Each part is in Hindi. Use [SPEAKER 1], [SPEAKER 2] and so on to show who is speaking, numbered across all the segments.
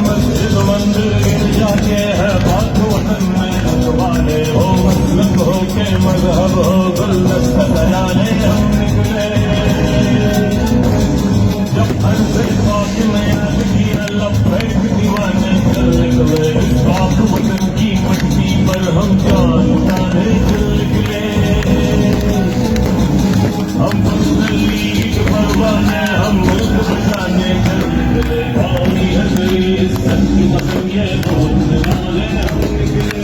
[SPEAKER 1] मस्जिद मंदिर गिरजा के है बात वतन में रखवाले हो, मसलक हो के मजहब हो, गुलदस्ता सजाने हम निकले। जब हर से पाक में याद किया लब्बैक दीवाने चल निकले, इस पाक वतन की मट्टी पर हम जान उतारे चल निकले। हम मुस्लिम लीग परवाने हम मुल्क बचाने चल निकले, भाई हजरी इज्जत की वतन ये बहुत निराले हम निकले।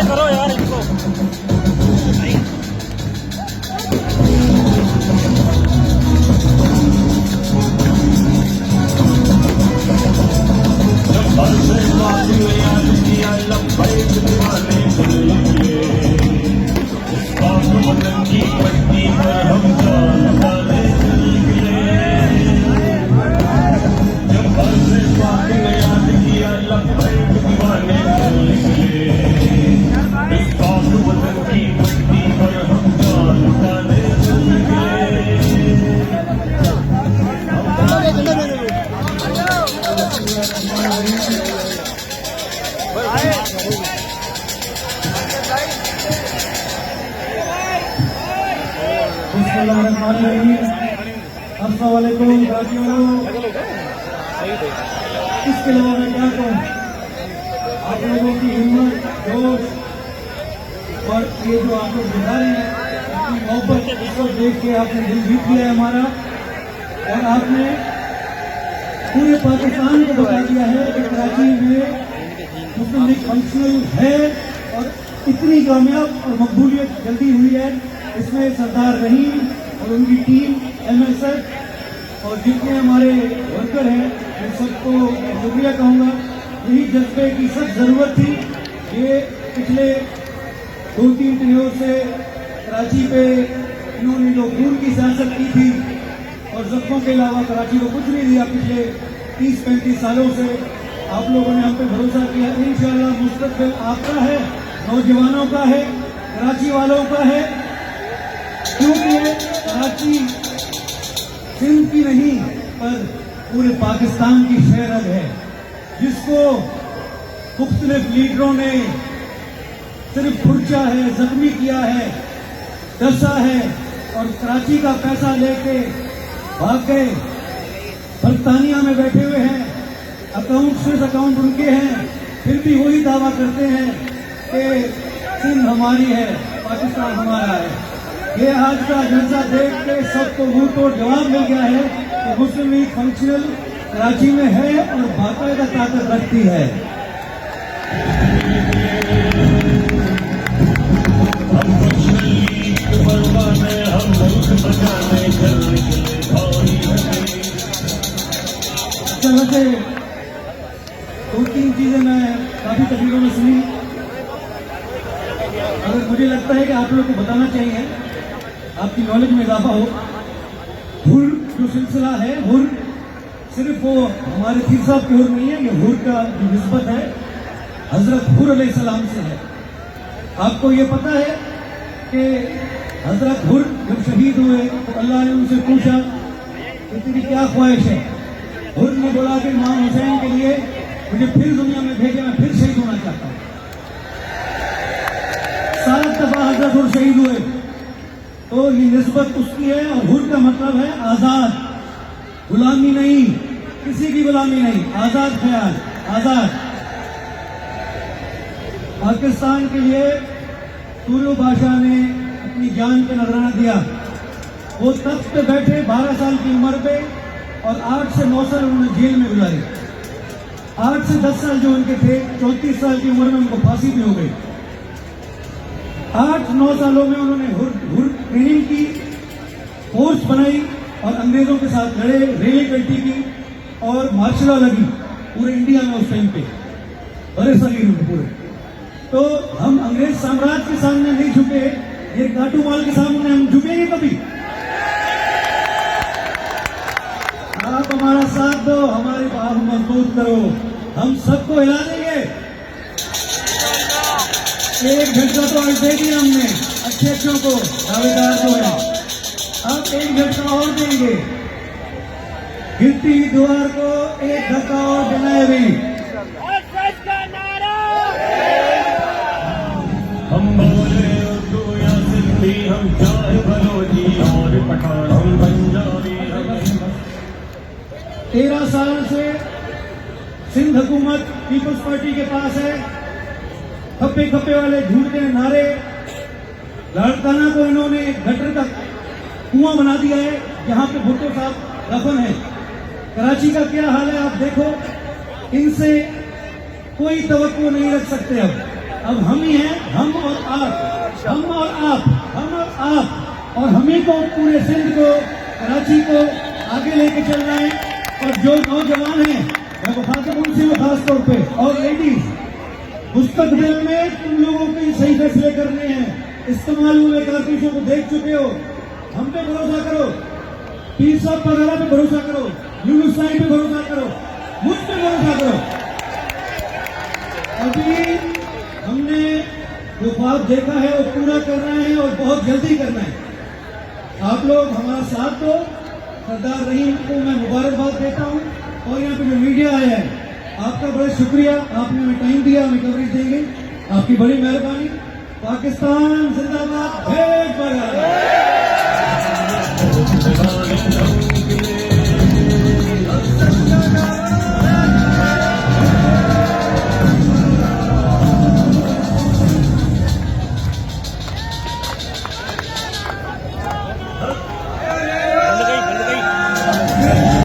[SPEAKER 2] करो यार इनको।
[SPEAKER 3] अस्सलामुअलैकुम साथियों। इसके अलावा मैं क्या कहूँ, आप लोगों की हिम्मत, जोश और ये जो आप लोग दिखा रहे हैं अपनी मोहब्बत, इसको देख के आपने दिल जीत लिया है हमारा, और आपने पूरे पाकिस्तान को बता दिया है कि कराची में मुस्लिम लीग फंक्शनल है और इतनी कामयाब और मकबूलियत जल्दी हुई है। इसमें सरदार रहीम और उनकी टीम, MSF और जितने हमारे वर्कर हैं उन सबको शुक्रिया कहूँगा। यही जज्बे की सख्त जरूरत थी। ये पिछले 2-3 दिनों से कराची पे इन्होंने जो खून की सियासत की थी और जख्मों के अलावा कराची को कुछ नहीं दिया पिछले 30-35 सालों से, आप लोगों ने हम पे भरोसा किया। इंशाअल्लाह मुस्तकबिल आपका है, नौजवानों का है, कराची वालों का है, क्योंकि कराची सिंध की नहीं पर पूरे पाकिस्तान की शहरत है, जिसको मुख्तलिफ लीडरों ने सिर्फ खुर्चा है, जख्मी किया है, डसा है और कराची का पैसा लेके भाग गए। बरतानिया में बैठे हुए हैं, अकाउंट सिर्फ अकाउंट उनके हैं, फिर भी वही दावा करते हैं कि सिंध हमारी है, पाकिस्तान हमारा है। ये आज का जलसा देख के सबको मुंह तोड़ जवाब मिल गया है कि मुस्लिम लीग फंक्शनल कराची में है और बाकायदा ताकत रखती है।
[SPEAKER 1] हम मुस्लिम लीग परवाने हम मुल्क बचाने चल निकले, भाई हजरी।
[SPEAKER 3] वैसे 2-3 चीजें मैं काफी तकरीरों में सुनी, अगर मुझे लगता है कि आप लोग को बताना चाहिए, आपकी नॉलेज में इजाफा हो। हुर जो सिलसिला है, हुर सिर्फ वो हमारे पीर साहब की हुर नहीं है, ये हुर का जो निस्बत है हजरत हुर अलैहिस्सलाम से है। आपको ये पता है कि हजरत हुर जब शहीद हुए तो अल्लाह ने उनसे पूछा कि तेरी क्या ख्वाहिश है। हुर ने बोला कि इमाम हुसैन के लिए मुझे फिर दुनिया में भेजे, मैं फिर शहीद होना चाहता हूँ। 7 दफा हजरत हुर शहीद हुए, तो ये निस्बत उसकी है। और हुर का मतलब है आजाद, गुलामी नहीं, किसी की गुलामी नहीं, आजाद ख्याल, आजाद। पाकिस्तान के लिए तुर्क बादशाह ने अपनी जान पे नजराना दिया। वो तख्त पे बैठे 12 साल की उम्र पे और 8 से 9 साल उन्होंने जेल में गुजारे। 8 से 10 साल जो उनके थे, 34 साल की उम्र में उनको फांसी भी हो गई। 8-9 सालों में उन्होंने हुर ट्रेनिंग की, फोर्स बनाई और अंग्रेजों के साथ लड़े, रेली कल्टी की और मार्शल लॉ लगी पूरे इंडिया में उस टाइम पे, बड़े सगीर पूरे। तो हम अंग्रेज साम्राज्य के सामने नहीं झुके, ये काटू माल के सामने हम झुकेंगे कभी? आप हमारा साथ दो, हमारी बात मजबूत करो, हम सबको हिला देंगे। एक झटका तो आज दे दिया हमने अध्यक्षों को, दावेदार को है, अब एक झटका और देंगे। गिरती दीवार को एक धक्का और देना है अभी।
[SPEAKER 1] हम बोले उर्दू या सिंधी, हम चाहे बलोची और पठान, हम पंजाबी, हम
[SPEAKER 3] 13 साल से सिंध हुकूमत पीपल्स पार्टी के पास है। खप्पे खप्पे वाले झूठ के नारे, लाड़काना को इन्होंने गटर का कुआं बना दिया है जहां पे भुट्टो साहब दफन है। कराची का क्या हाल है आप देखो, इनसे कोई तवक्को नहीं रख सकते। अब हम ही हैं, हम और आप, हम और आप, हम और आप, और हम ही को पूरे सिंध को, कराची को आगे लेके चलना है। और जो नौजवान हैं, मैं बताता हूं उनसे खास तौर पे, और लेडीज, मुस्तकबिल में तुम लोगों को ही सही फैसले करने हैं। इस्तेमाल हुए कारतूसों को देख चुके हो, हम पे भरोसा करो, पीर साहब पगला पे भरोसा करो, यूनुस साहिब पे भरोसा करो, मुझ पे भरोसा करो। अभी हमने जो ख्वाब देखा है वो पूरा करना है और बहुत जल्दी करना है। आप लोग हमारा साथ दो। सरदार रहीम को मैं मुबारकबाद देता हूं, और यहाँ पे जो मीडिया आया है आपका बड़ा शुक्रिया, आपने हमें टाइम दिया, हमें कवरेज देंगे, आपकी बड़ी मेहरबानी। पाकिस्तान जिंदाबाद, भेड़ बड़ा।